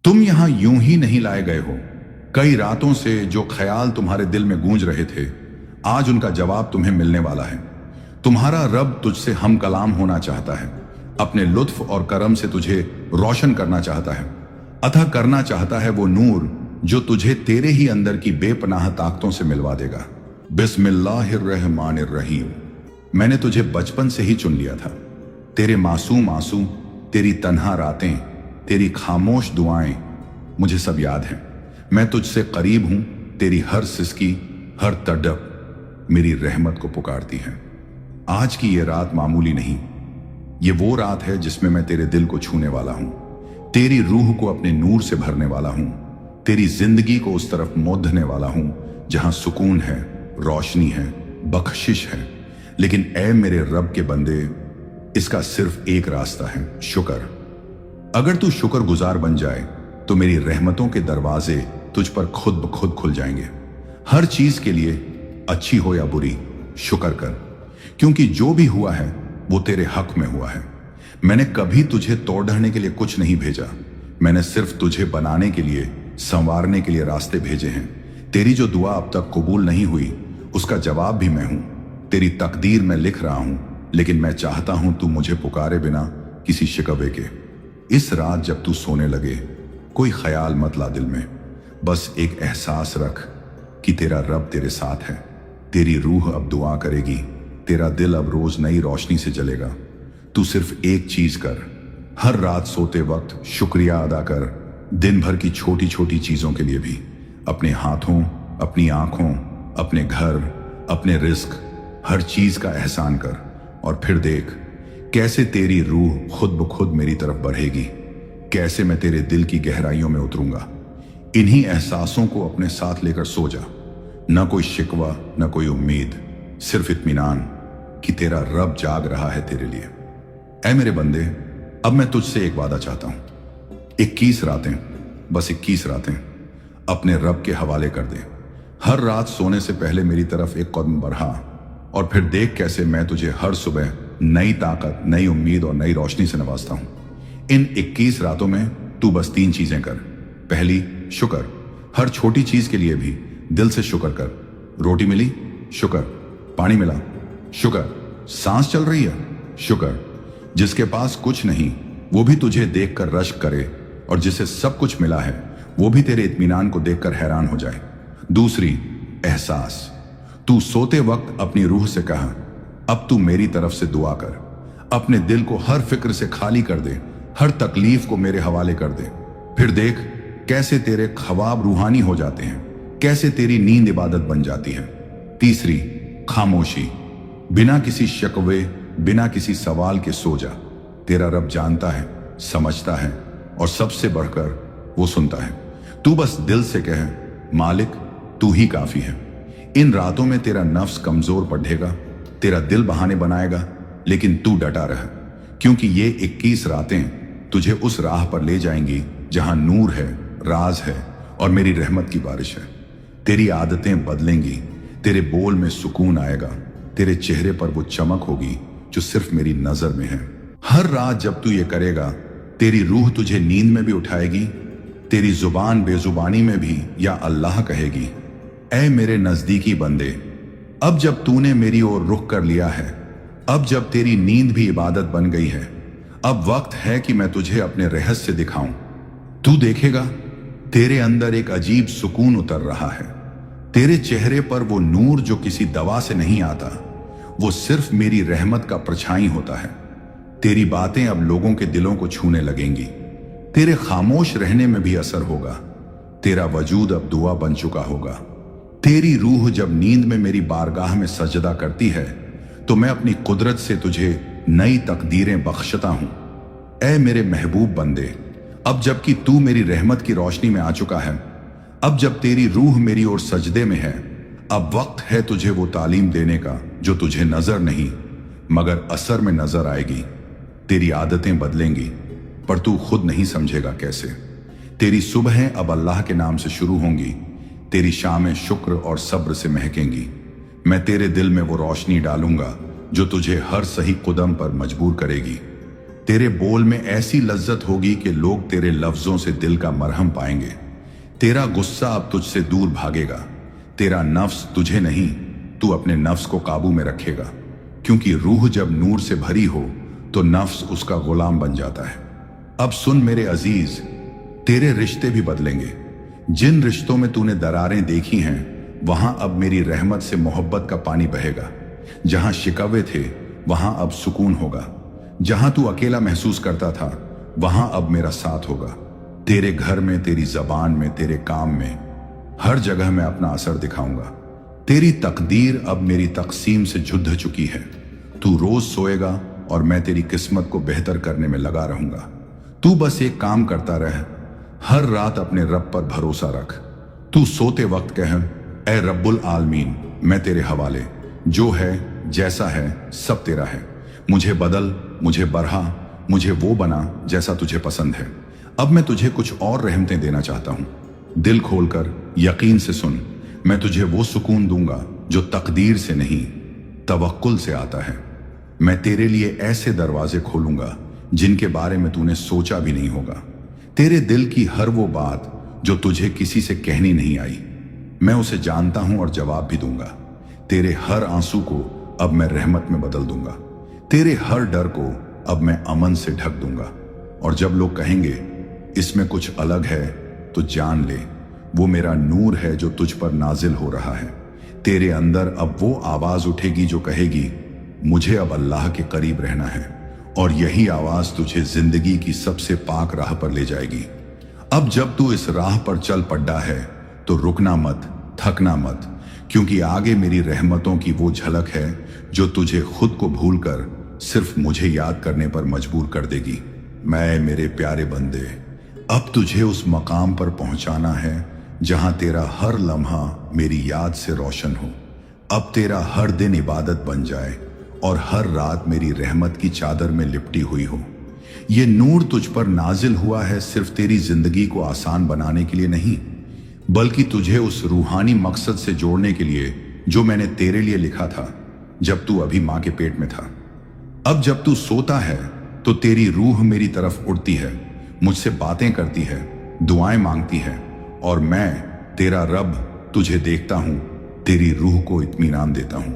तुम यहां यूं ही नहीं लाए गए हो। कई रातों से जो ख्याल तुम्हारे दिल में गूंज रहे थे, आज उनका जवाब तुम्हें मिलने वाला है। तुम्हारा रब तुझसे हम कलाम होना चाहता है, अपने लुत्फ और करम से तुझे रोशन करना चाहता है। अतः करना चाहता है वो नूर जो तुझे तेरे ही अंदर की बेपनाह ताकतों से मिलवा देगा। बिस्मिल्लाहिर्रहमानिर्रहीम। मैंने तुझे बचपन से ही चुन लिया था। तेरे मासूम आंसू, तेरी तन्हा रातें, तेरी खामोश दुआएं, मुझे सब याद है। मैं तुझसे करीब हूं। तेरी हर सिसकी, हर तड़प मेरी रहमत को पुकारती है। आज की ये रात मामूली नहीं, ये वो रात है जिसमें मैं तेरे दिल को छूने वाला हूं, तेरी रूह को अपने नूर से भरने वाला हूं, तेरी जिंदगी को उस तरफ मोड़ने वाला हूं जहां सुकून है, रोशनी है, बख्शिश है। लेकिन ऐ मेरे रब के बंदे, इसका सिर्फ एक रास्ता है, शुक्र। अगर तू शुक्रगुजार बन जाए तो मेरी रहमतों के दरवाजे तुझ पर खुद ब खुद खुल जाएंगे। हर चीज के लिए, अच्छी हो या बुरी, शुक्र कर, क्योंकि जो भी हुआ है वो तेरे हक में हुआ है। मैंने कभी तुझे तोड़ने के लिए कुछ नहीं भेजा, मैंने सिर्फ तुझे बनाने के लिए, संवारने के लिए रास्ते भेजे हैं। तेरी जो दुआ अब तक कबूल नहीं हुई, उसका जवाब भी मैं हूं। तेरी तकदीर में लिख रहा हूं, लेकिन मैं चाहता हूं तू मुझे पुकारे बिना किसी शिकवे के। इस रात जब तू सोने लगे, कोई ख्याल मत ला दिल में, बस एक एहसास रख कि तेरा रब तेरे साथ है। तेरी रूह अब दुआ करेगी, तेरा दिल अब रोज नई रोशनी से जलेगा। तू सिर्फ एक चीज कर, हर रात सोते वक्त शुक्रिया अदा कर, दिन भर की छोटी छोटी चीजों के लिए भी। अपने हाथों, अपनी आंखों, अपने घर, अपने रिस्क, हर चीज का एहसान कर, और फिर देख कैसे तेरी रूह खुद ब खुद मेरी तरफ बढ़ेगी, कैसे मैं तेरे दिल की गहराइयों में उतरूंगा। इन्हीं एहसासों को अपने साथ लेकर सो जा। न कोई शिकवा, न कोई उम्मीद, सिर्फ इत्मीनान कि तेरा रब जाग रहा है तेरे लिए। ऐ मेरे बंदे, अब मैं तुझसे एक वादा चाहता हूं। 21 रातें, बस 21 रातें अपने रब के हवाले कर दे। हर रात सोने से पहले मेरी तरफ एक कदम बढ़ा, और फिर देख कैसे मैं तुझे हर सुबह नई ताकत, नई उम्मीद और नई रोशनी से नवाजता हूं। इन 21 रातों में तू बस 3 चीजें कर। पहली, शुक्र। हर छोटी चीज के लिए भी दिल से शुक्र कर। रोटी मिली, शुक्र। पानी मिला, शुक्र। सांस चल रही है, शुक्र। जिसके पास कुछ नहीं, वो भी तुझे देखकर रश्क करे, और जिसे सब कुछ मिला है वो भी तेरे इत्मीनान को देखकर हैरान हो जाए। दूसरी, एहसास। तू सोते वक्त अपनी रूह से कहा, अब तू मेरी तरफ से दुआ कर। अपने दिल को हर फिक्र से खाली कर दे, हर तकलीफ को मेरे हवाले कर दे। फिर देख कैसे तेरे ख्वाब रूहानी हो जाते हैं, कैसे तेरी नींद इबादत बन जाती है। तीसरी, खामोशी। बिना किसी शकवे, बिना किसी सवाल के सो जा। तेरा रब जानता है, समझता है, और सबसे बढ़कर वो सुनता है। तू बस दिल से कह, मालिक तू ही काफी है। इन रातों में तेरा नफ्स कमजोर पड़ेगा, तेरा दिल बहाने बनाएगा, लेकिन तू डटा रह, क्योंकि ये 21 रातें तुझे उस राह पर ले जाएंगी जहां नूर है, राज है, और मेरी रहमत की बारिश है। तेरी आदतें बदलेंगी, तेरे बोल में सुकून आएगा, तेरे चेहरे पर वो चमक होगी जो सिर्फ मेरी नजर में है। हर रात जब तू ये करेगा, तेरी रूह तुझे नींद में भी उठाएगी, तेरी जुबान बेजुबानी में भी या अल्लाह कहेगी। ऐ मेरे नजदीकी बंदे, अब जब तूने मेरी ओर रुख कर लिया है, अब जब तेरी नींद भी इबादत बन गई है, अब वक्त है कि मैं तुझे अपने रहस्य दिखाऊं। तू देखेगा तेरे अंदर एक अजीब सुकून उतर रहा है। तेरे चेहरे पर वो नूर जो किसी दवा से नहीं आता, वो सिर्फ मेरी रहमत का परछाई होता है। तेरी बातें अब लोगों के दिलों को छूने लगेंगी, तेरे खामोश रहने में भी असर होगा, तेरा वजूद अब दुआ बन चुका होगा। तेरी रूह जब नींद में मेरी बारगाह में सजदा करती है, तो मैं अपनी कुदरत से तुझे नई तकदीरें बख्शता हूं। ऐ मेरे महबूब बंदे, अब जबकि तू मेरी रहमत की रोशनी में आ चुका है, अब जब तेरी रूह मेरी ओर सजदे में है, अब वक्त है तुझे वो तालीम देने का जो तुझे नजर नहीं मगर असर में नजर आएगी। तेरी आदतें बदलेंगी, पर तू खुद नहीं समझेगा कैसे। तेरी सुबहें अब अल्लाह के नाम से शुरू होंगी, तेरी शामें शुक्र और सब्र से महकेंगी। मैं तेरे दिल में वो रोशनी डालूंगा जो तुझे हर सही कदम पर मजबूर करेगी। तेरे बोल में ऐसी लज्जत होगी कि लोग तेरे लफ्जों से दिल का मरहम पाएंगे। तेरा गुस्सा अब तुझसे दूर भागेगा। तेरा नफ्स तुझे नहीं, तू अपने नफ्स को काबू में रखेगा, क्योंकि रूह जब नूर से भरी हो तो नफ्स उसका गुलाम बन जाता है। अब सुन मेरे अजीज, तेरे रिश्ते भी बदलेंगे। जिन रिश्तों में तूने दरारें देखी हैं, वहां अब मेरी रहमत से मोहब्बत का पानी बहेगा। जहां शिकवे थे वहां अब सुकून होगा। जहां तू अकेला महसूस करता था वहां अब मेरा साथ होगा। तेरे घर में, तेरी जबान में, तेरे काम में, हर जगह मैं अपना असर दिखाऊंगा। तेरी तकदीर अब मेरी तकसीम से जुड़ चुकी है। तू रोज सोएगा और मैं तेरी किस्मत को बेहतर करने में लगा रहूंगा। तू बस एक काम करता रह, हर रात अपने रब पर भरोसा रख। तू सोते वक्त कह, ए रब्बुल आलमीन, मैं तेरे हवाले, जो है जैसा है सब तेरा है। मुझे बदल, मुझे बढ़ा, मुझे वो बना जैसा तुझे पसंद है। अब मैं तुझे कुछ और रहमतें देना चाहता हूं। दिल खोलकर यकीन से सुन, मैं तुझे वो सुकून दूंगा जो तकदीर से नहीं, तवक्कुल से आता है। मैं तेरे लिए ऐसे दरवाजे खोलूंगा जिनके बारे में तूने सोचा भी नहीं होगा। तेरे दिल की हर वो बात जो तुझे किसी से कहनी नहीं आई, मैं उसे जानता हूं और जवाब भी दूंगा। तेरे हर आंसू को अब मैं रहमत में बदल दूंगा। तेरे हर डर को अब मैं अमन से ढक दूंगा। और जब लोग कहेंगे इसमें कुछ अलग है, तो जान ले वो मेरा नूर है जो तुझ पर नाजिल हो रहा है। तेरे अंदर अब वो आवाज उठेगी जो कहेगी मुझे अब अल्लाह के करीब रहना है, और यही आवाज तुझे जिंदगी की सबसे पाक राह पर ले जाएगी। अब जब तू इस राह पर चल पड़ा है तो रुकना मत, थकना मत, क्योंकि आगे मेरी रहमतों की वो झलक है जो तुझे खुद को भूलकर सिर्फ मुझे याद करने पर मजबूर कर देगी। मैं मेरे प्यारे बंदे, अब तुझे उस मकाम पर पहुंचाना है जहां तेरा हर लम्हा मेरी याद से रोशन हो। अब तेरा हर दिन इबादत बन जाए और हर रात मेरी रहमत की चादर में लिपटी हुई हो। ये नूर तुझ पर नाजिल हुआ है सिर्फ तेरी जिंदगी को आसान बनाने के लिए नहीं, बल्कि तुझे उस रूहानी मकसद से जोड़ने के लिए जो मैंने तेरे लिए लिखा था जब तू अभी मां के पेट में था। अब जब तू सोता है तो तेरी रूह मेरी तरफ उड़ती है, मुझसे बातें करती है, दुआएं मांगती है, और मैं तेरा रब तुझे देखता हूं, तेरी रूह को इत्मीनान देता हूं।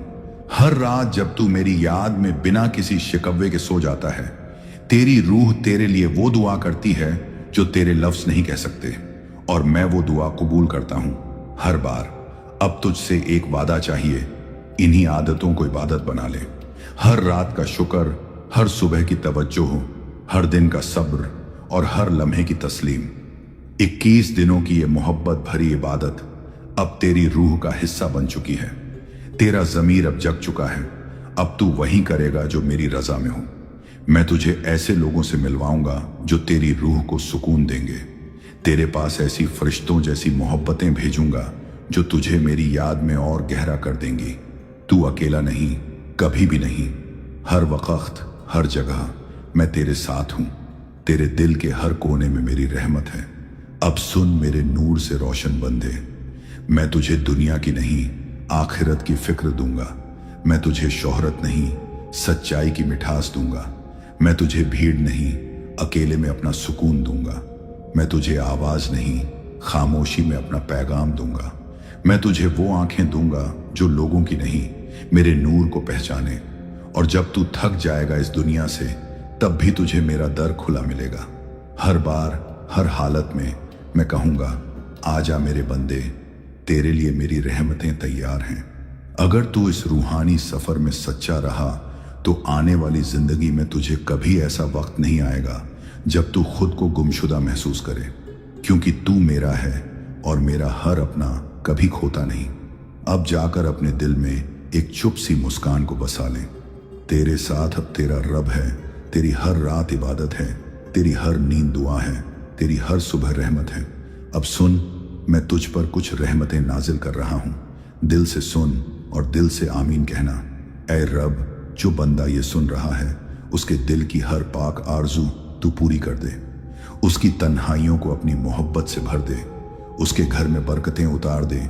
हर रात जब तू मेरी याद में बिना किसी शिकवे के सो जाता है, तेरी रूह तेरे लिए वो दुआ करती है जो तेरे लफ्ज नहीं कह सकते, और मैं वो दुआ कबूल करता हूं हर बार। अब तुझसे एक वादा चाहिए, इन्हीं आदतों को इबादत बना ले। हर रात का शुक्र, हर सुबह की तवज्जो, हर दिन का सब्र और हर लम्हे की तस्लीम। 21 दिनों की ये मोहब्बत भरी इबादत अब तेरी रूह का हिस्सा बन चुकी है। तेरा ज़मीर अब जग चुका है। अब तू वही करेगा जो मेरी रजा में हो। मैं तुझे ऐसे लोगों से मिलवाऊंगा जो तेरी रूह को सुकून देंगे। तेरे पास ऐसी फरिश्तों जैसी मोहब्बतें भेजूंगा जो तुझे मेरी याद में और गहरा कर देंगी। तू अकेला नहीं, कभी भी नहीं। हर वक्त, हर जगह मैं तेरे साथ हूं। तेरे दिल के हर कोने में मेरी रहमत है। अब सुन मेरे नूर से रोशन बंदे, मैं तुझे दुनिया की नहीं आखिरत की फिक्र दूंगा। मैं तुझे शोहरत नहीं सच्चाई की मिठास दूंगा। मैं तुझे भीड़ नहीं अकेले में अपना सुकून दूंगा। मैं तुझे आवाज नहीं खामोशी में अपना पैगाम दूंगा। मैं तुझे वो आंखें दूंगा जो लोगों की नहीं मेरे नूर को पहचाने। और जब तू थक जाएगा इस दुनिया से, तब भी तुझे मेरा दर खुला मिलेगा। हर बार, हर हालत में मैं कहूंगा, आजा मेरे बंदे, तेरे लिए मेरी रहमतें तैयार हैं। अगर तू इस रूहानी सफर में सच्चा रहा तो आने वाली जिंदगी में तुझे कभी ऐसा वक्त नहीं आएगा जब तू खुद को गुमशुदा महसूस करे, क्योंकि तू मेरा है और मेरा हर अपना कभी खोता नहीं। अब जाकर अपने दिल में एक चुप सी मुस्कान को बसा ले। तेरे साथ अब तेरा रब है। तेरी हर रात इबादत है, तेरी हर नींद दुआ है, तेरी हर सुबह रहमत है। अब सुन, मैं तुझ पर कुछ रहमतें नाजिल कर रहा हूं। दिल से सुन और दिल से आमीन कहना। ऐ रब, जो बंदा ये सुन रहा है उसके दिल की हर पाक आरजू तू पूरी कर दे। उसकी तन्हाइयों को अपनी मोहब्बत से भर दे। उसके घर में बरकतें उतार दे।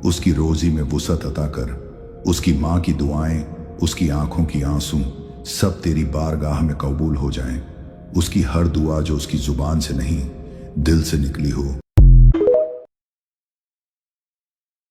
उसकी रोजी में वुसअत अता कर। उसकी माँ की दुआएं, उसकी आंखों की आंसू सब तेरी बारगाह में कबूल हो जाएं। اس کی ہر دعا جو اس کی زبان سے نہیں دل سے نکلی ہو